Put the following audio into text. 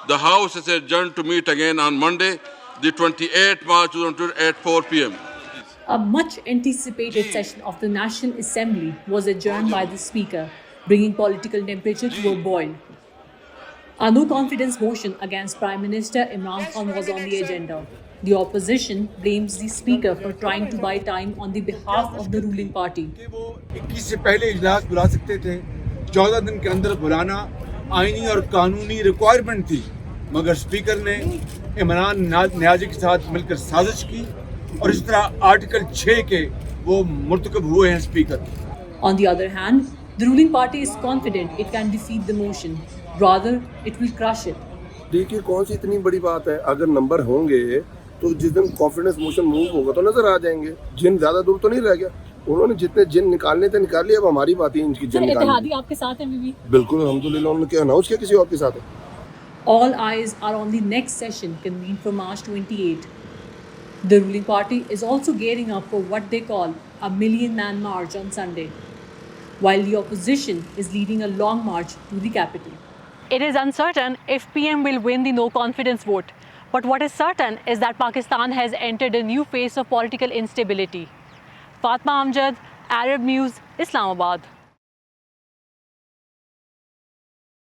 The House is adjourned to meet again on Monday, the 28th March 2022 at 4 p.m. A much anticipated session of the National Assembly was adjourned by the Speaker, bringing political temperature to a boil. A no confidence motion against Prime Minister Imran Khan was on the agenda. The opposition blames the Speaker for trying to buy time on the behalf of the ruling party. 21 से पहले इजलास बुला सकते थे, 14 दिन के अंदर बुलाना आईनी और कानूनी रिक्वायरमेंट थी, मगर स्पीकर ने इमरान न्याजी के साथ मिलकर साजिश की और इस तरह आर्टिकल 6 के वो मुर्तकब हुए हैं speaker. On the other hand, the ruling party is confident it can defeat the motion. Rather, it will crush it. देखिए कौन सी इतनी बड़ी बात है, अगर नंबर होंगे तो जिस दिन कॉन्फिडेंस मोशन मूव होगा तो नजर आ जाएंगे। जिन ज्यादा दूर तो नहीं रह गया, उन्होंने जितने जिन निकालने थे निकाल लिए, अब हमारी बात है इनकी जिन निकालनी। आपके साथ है बीबी? बिल्कुल अल्हम्दुलिल्लाह, उन्होंने क्या अनाउंस किया किसी और के साथ है। All eyes are on the next session convened for March 28. The ruling party is also gearing up for what they call a million-man march on Sunday, while the opposition is leading a long march to the capital. It is uncertain if PM will win the no-confidence vote, but what is certain is that Pakistan has entered a new phase of political instability. Fatma Amjad, Arab News, Islamabad.